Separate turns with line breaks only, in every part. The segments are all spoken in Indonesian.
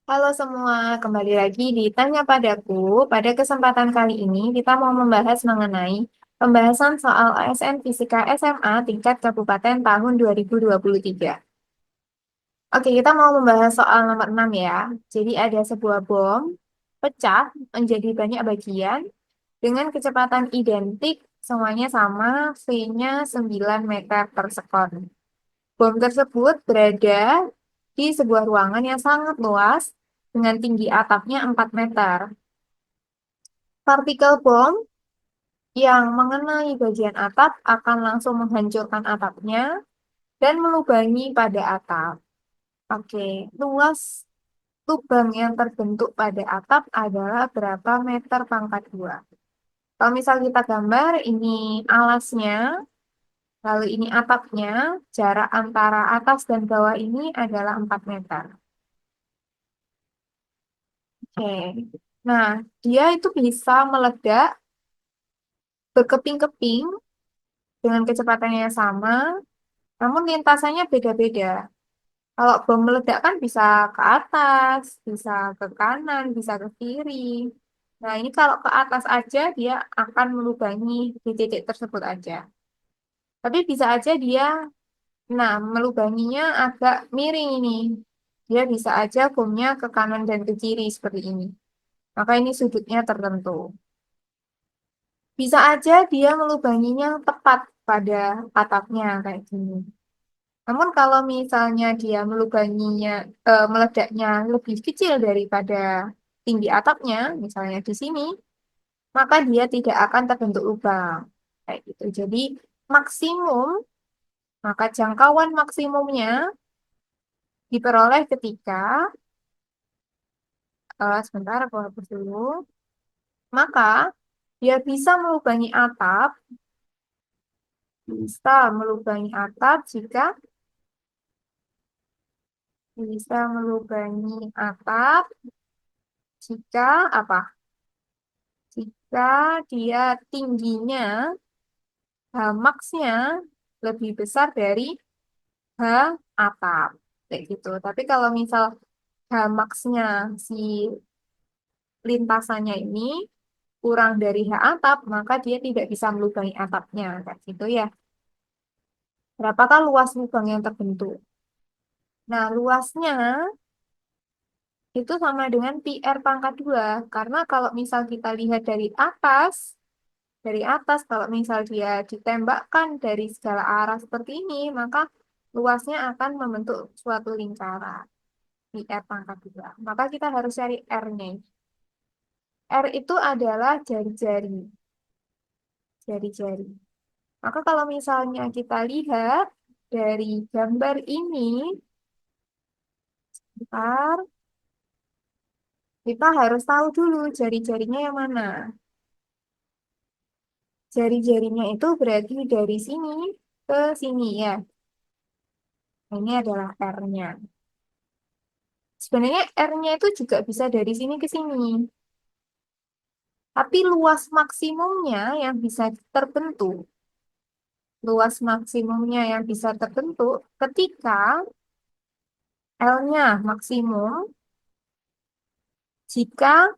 Halo semua, kembali lagi di Tanya Padaku. Pada kesempatan kali ini kita mau membahas mengenai pembahasan soal ASN Fisika SMA tingkat kabupaten tahun 2023. Oke, kita mau membahas soal nomor 6 ya. Jadi ada sebuah bom pecah menjadi banyak bagian dengan kecepatan identik, semuanya sama, V-nya 9 meter per sekon. Bom tersebut berada di sebuah ruangan yang sangat luas dengan tinggi atapnya 4 meter. Partikel bom yang mengenai bagian atap akan langsung menghancurkan atapnya dan melubangi pada atap. Oke, luas lubang yang terbentuk pada atap adalah berapa meter pangkat 2? Kalau misal kita gambar, ini alasnya, lalu ini atapnya, jarak antara atas dan bawah ini adalah 4 meter. Oke. Nah, dia itu bisa meledak berkeping-keping dengan kecepatannya yang sama, namun lintasannya beda-beda. Kalau bom meledak kan bisa ke atas, bisa ke kanan, bisa ke kiri. Nah, ini kalau ke atas aja dia akan melubangi di titik tersebut aja. Tapi bisa aja dia, nah, melubanginya agak miring ini. Dia bisa aja bomnya ke kanan dan ke kiri seperti ini. Maka ini sudutnya tertentu. Bisa aja dia melubanginya tepat pada atapnya kayak gini. Namun kalau misalnya dia meledaknya lebih kecil daripada tinggi atapnya, misalnya di sini, maka dia tidak akan terbentuk lubang. Kayak gitu. Jadi maksimum, maka jangkauan maksimumnya diperoleh ketika, sebentar aku hapus dulu, maka dia bisa melubangi atap jika bisa melubangi atap jika apa? Jika dia tingginya max-nya lebih besar dari H atap. Kayak gitu. Tapi kalau misal max-nya si lintasannya ini kurang dari H atap, maka dia tidak bisa melubangi atapnya. Kayak gitu ya. Berapakah luas lubang yang terbentuk? Nah, luasnya itu sama dengan pi r pangkat 2. Karena kalau misal kita lihat dari atas, kalau misal dia ditembakkan dari segala arah seperti ini, maka luasnya akan membentuk suatu lingkaran di R pangkat 2. Maka kita harus cari R-nya. R itu adalah jari-jari, jari-jari. Maka kalau misalnya kita lihat dari gambar ini, bentar, kita harus tahu dulu jari-jarinya yang mana. Jari-jarinya itu berarti dari sini ke sini ya. Ini adalah R-nya. Sebenarnya R-nya itu juga bisa dari sini ke sini. Tapi luas maksimumnya yang bisa terbentuk ketika L-nya maksimum jika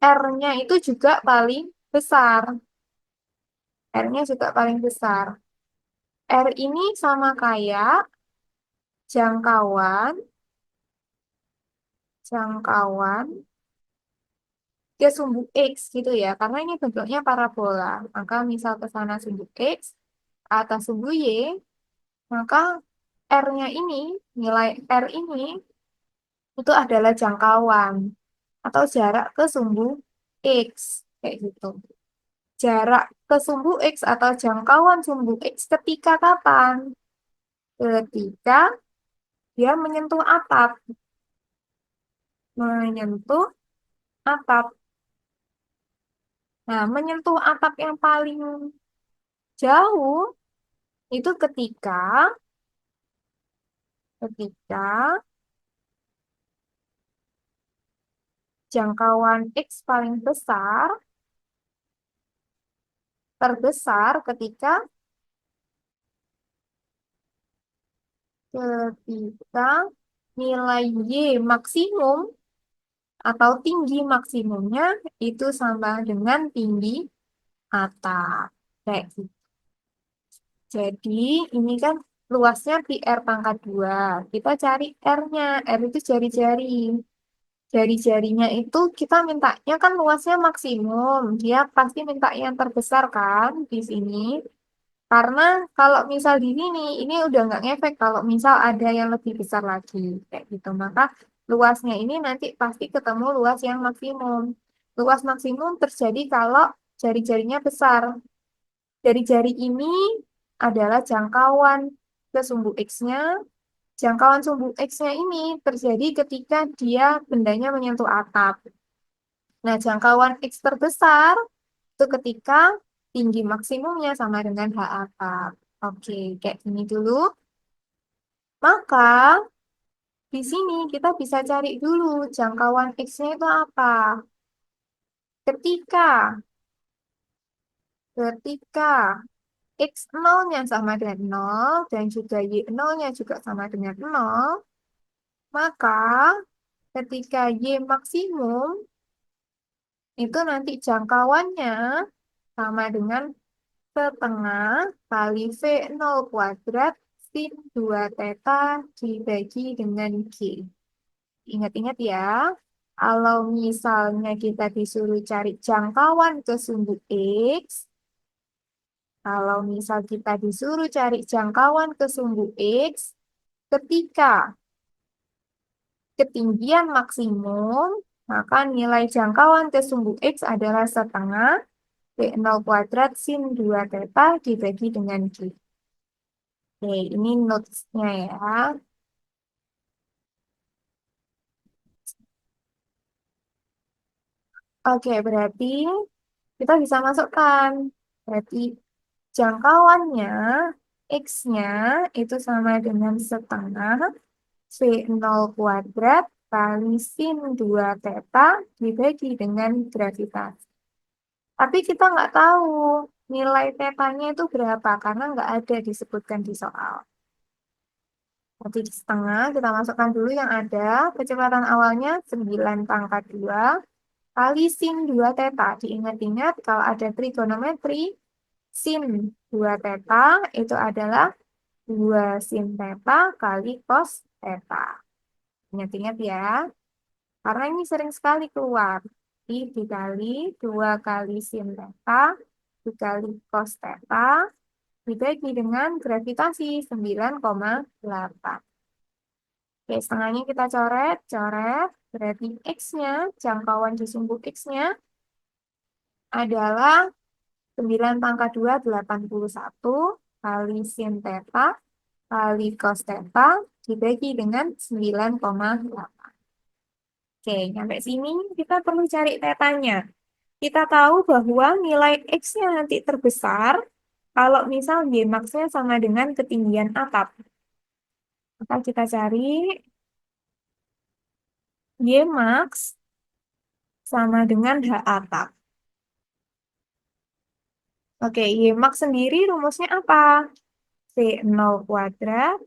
R-nya itu juga paling besar. R-nya juga paling besar. R ini sama kayak jangkauan, jangkauan ke sumbu X gitu ya. Karena ini bentuknya parabola. Maka misal ke sana sumbu X, atas sumbu Y, maka R-nya ini, nilai R ini, itu adalah jangkauan atau jarak ke sumbu X. Kayak gitu. Jarak ke sumbu X atau jangkauan sumbu X ketika kapan? Ketika dia menyentuh atap. Menyentuh atap. Nah, menyentuh atap yang paling jauh itu ketika jangkauan X paling terbesar ketika nilai Y maksimum atau tinggi maksimumnya itu sama dengan tinggi atap. Kayak gitu. Jadi ini kan luasnya pi R pangkat 2. Kita cari R-nya. R itu jari-jari. Jari-jarinya itu kita mintanya kan luasnya maksimum. Dia pasti minta yang terbesar kan di sini. Karena kalau misal di sini, ini udah nggak ngefek kalau misal ada yang lebih besar lagi. Kayak gitu. Maka luasnya ini nanti pasti ketemu luas yang maksimum. Luas maksimum terjadi kalau jari-jarinya besar. Jari-jari ini adalah jangkauan ke sumbu X-nya. Jangkauan sumbu X-nya ini terjadi ketika dia bendanya menyentuh atap. Nah, jangkauan X terbesar itu ketika tinggi maksimumnya sama dengan H atap. Oke, kayak gini dulu. Maka di sini kita bisa cari dulu jangkauan X-nya itu apa. Ketika ketika X 0-nya sama dengan 0 dan juga Y 0-nya juga sama dengan 0, maka ketika Y maksimum itu nanti jangkauannya sama dengan setengah kali V0 kuadrat sin 2 theta dibagi dengan G. Ingat-ingat ya, kalau misalnya kita disuruh cari jangkauan ke sumbu X, kalau misal kita disuruh cari jangkauan ke sumbu X, ketika ketinggian maksimum, maka nilai jangkauan ke sumbu X adalah setengah V0 kuadrat sin 2 theta dibagi dengan G. Oke, ini notes-nya ya. Oke, berarti kita bisa masukkan. Berarti jangkauannya, X-nya itu sama dengan setengah V0 kuadrat kali sin 2 theta dibagi dengan gravitasi. Tapi kita nggak tahu nilai tetanya itu berapa, karena nggak ada disebutkan di soal. Nanti di setengah kita masukkan dulu yang ada. Kecepatan awalnya 9 pangkat 2 kali sin 2 theta. Diingat-ingat kalau ada trigonometri, sin 2 theta itu adalah 2 sin theta kali cos theta. Ingat-ingat ya, karena ini sering sekali keluar. Jadi dikali 2 kali sin theta dikali cos theta dibagi dengan gravitasi 9,8. Oke, setengahnya kita coret, coret. Berarti X-nya, jangkauan di sumbu X-nya adalah 9 pangkat 2, 81 kali sin theta kali cos theta dibagi dengan 9,8. Oke, sampai sini kita perlu cari tetanya. Kita tahu bahwa nilai X-nya nanti terbesar kalau misal Y max-nya sama dengan ketinggian atap. Maka kita cari Y max sama dengan H atap. Oke, Y max sendiri rumusnya apa? V0 kuadrat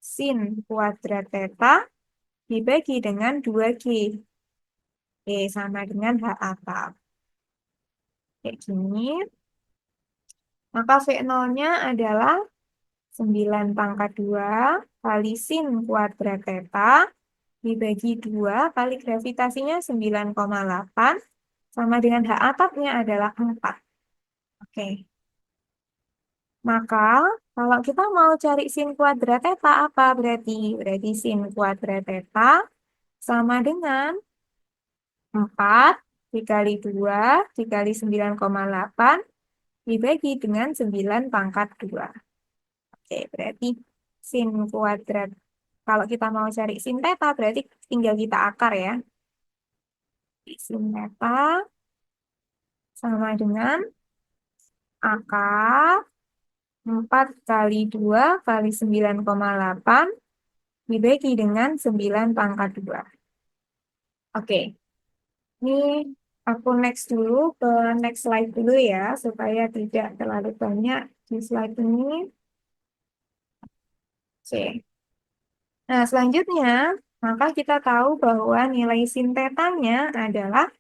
sin kuadrat theta dibagi dengan 2G. Oke, sama dengan H atap. Kayak gini. Maka V0-nya adalah 9 pangkat 2 kali sin kuadrat theta dibagi 2 kali gravitasinya 9,8 sama dengan H atapnya adalah 4. Oke. Maka kalau kita mau cari sin kuadrat theta apa berarti? Berarti sin kuadrat theta sama dengan 4 dikali 2 dikali 9,8 dibagi dengan 9 pangkat 2. Oke, berarti sin kuadrat. Kalau kita mau cari sin theta berarti tinggal kita akar ya. Sin theta sama dengan akar 4 kali 2 kali 9,8 dibagi dengan 9 pangkat 2. Oke, ini aku next dulu ke next slide dulu ya, supaya tidak terlalu banyak di slide ini. Oke, nah selanjutnya Maka kita tahu bahwa nilai sin tetanya adalah,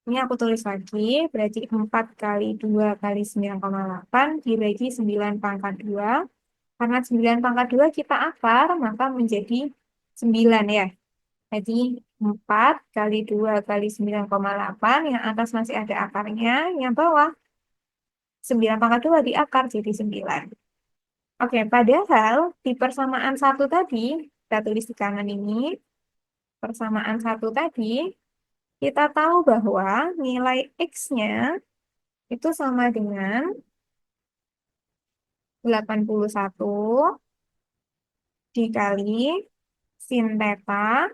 ini aku tulis lagi, berarti 4 kali 2 kali 9,8 dibagi 9 pangkat 2. Karena 9 pangkat 2 kita akar, maka menjadi 9 ya. Jadi 4 kali 2 kali 9,8, yang atas masih ada akarnya, yang bawah 9 pangkat 2 diakar jadi 9. Oke, padahal di persamaan satu tadi, kita tulis di kanan ini, persamaan satu tadi, kita tahu bahwa nilai X-nya itu sama dengan 81 dikali sin theta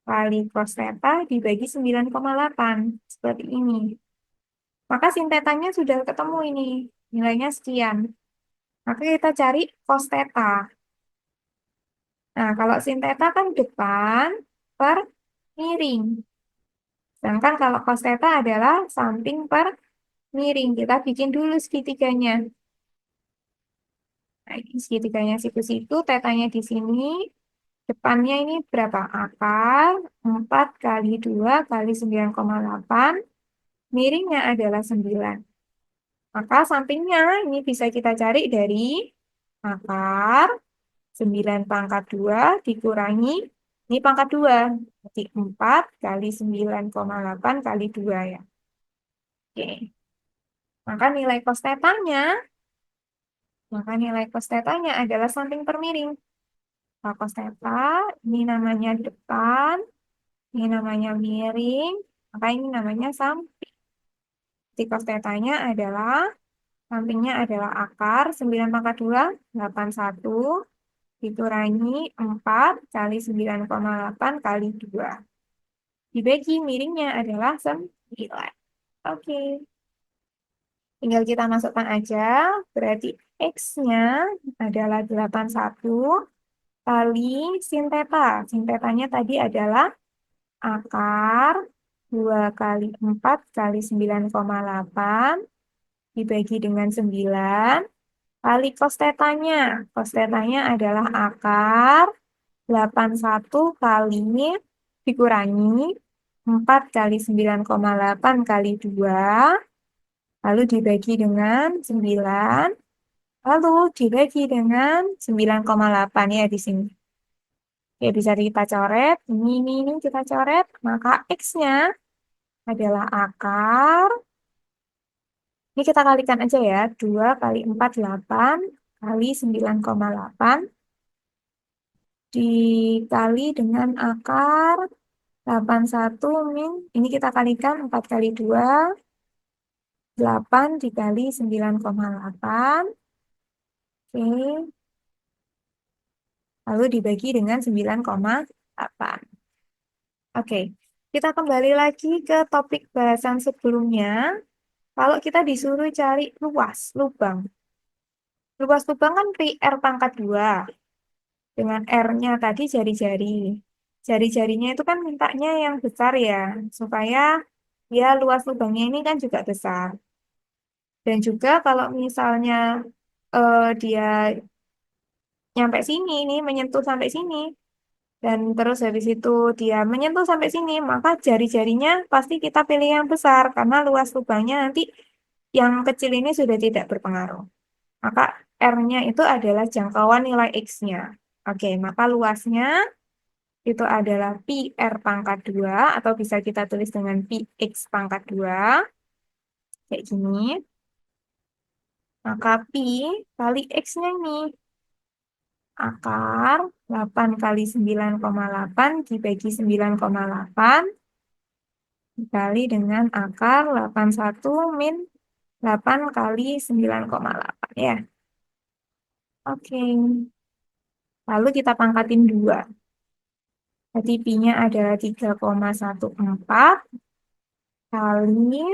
kali cos theta dibagi 9,8. Seperti ini. Maka sin tetanya sudah ketemu ini. Nilainya sekian. Maka kita cari cos theta. Nah, kalau sin theta kan depan per miring. Sedangkan kalau cos theta adalah samping per miring. Kita bikin dulu segitiganya. Nah, ini segitiganya siku-siku, tetanya di sini. Depannya ini berapa? Akar 4 kali 2 kali 9,8. Miringnya adalah 9. Maka sampingnya ini bisa kita cari dari akar 9 pangkat 2 dikurangi, ini pangkat 2. Jadi 4 kali 9,8 kali 2 ya. Oke. Maka nilai cos tetanya, adalah samping per miring. Kalau cos theta, ini namanya depan, ini namanya miring, maka ini namanya samping. Jadi cos tetanya adalah, sampingnya adalah akar 9 pangkat 2, 81, dikurangi 4 kali 9,8 kali 2. Dibagi miringnya adalah 9. Oke, tinggal kita masukkan aja. Berarti X-nya adalah 81 kali sin theta. Sin tetanya tadi adalah akar 2 kali 4 kali 9,8 dibagi dengan 9 kali cos tetanya. Cos tetanya adalah akar 81 kali dikurangi 4 kali 9,8 kali 2, lalu dibagi dengan 9, lalu dibagi dengan 9,8 ya di sini. Ya, bisa kita coret, ini kita coret, maka X-nya adalah akar, ini kita kalikan aja ya, 2 kali 4, 8, kali 9,8, dikali dengan akar 81 min, ini kita kalikan 4 kali 2, 8 dikali 9,8, oke, lalu dibagi dengan 9,8. Oke, kita kembali lagi ke topik bahasan sebelumnya. Kalau kita disuruh cari luas, lubang. Luas lubang kan pi R pangkat 2. Dengan R-nya tadi jari-jari. Jari-jarinya itu kan mintanya yang besar ya, supaya ya luas lubangnya ini kan juga besar. Dan juga kalau misalnya dia nyampe sini, ini menyentuh sampai sini, dan terus habis itu dia menyentuh sampai sini, maka jari-jarinya pasti kita pilih yang besar, karena luas lubangnya nanti yang kecil ini sudah tidak berpengaruh. Maka R-nya itu adalah jangkauan nilai X-nya. Oke, maka luasnya itu adalah pi R pangkat 2, atau bisa kita tulis dengan pi X pangkat 2, kayak gini. Maka pi kali X-nya ini, akar 8 kali 9,8 dibagi 9,8 dikali dengan akar 81 min 8 kali 9,8 ya. Oke, lalu kita pangkatin 2. Jadi pi-nya adalah 3,14 kali,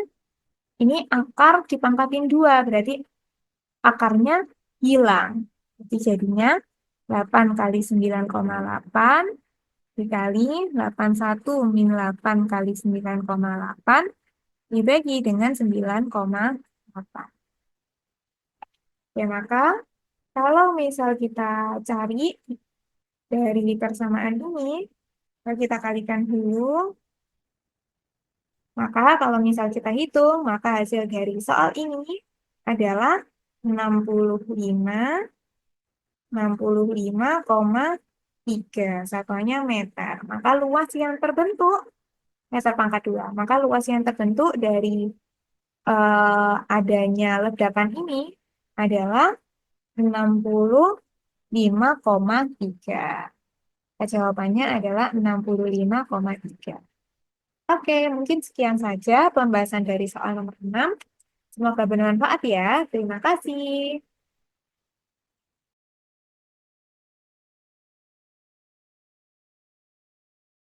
ini akar dipangkatin 2, berarti akarnya hilang. Jadi jadinya 8 kali 9,8 dikali 81 min 8 kali 9,8 dibagi dengan 9,8. Ya, maka kalau misal kita cari dari persamaan ini, kalau kita kalikan dulu, maka kalau misal kita hitung, maka hasil dari soal ini adalah 65, 65,3. Satuannya meter. Maka luas yang terbentuk, meter pangkat 2. Maka luas yang terbentuk dari adanya ledakan ini adalah 65,3. Jawabannya adalah 65,3. Oke, mungkin sekian saja pembahasan dari soal nomor 6. Semoga bermanfaat ya. Terima kasih.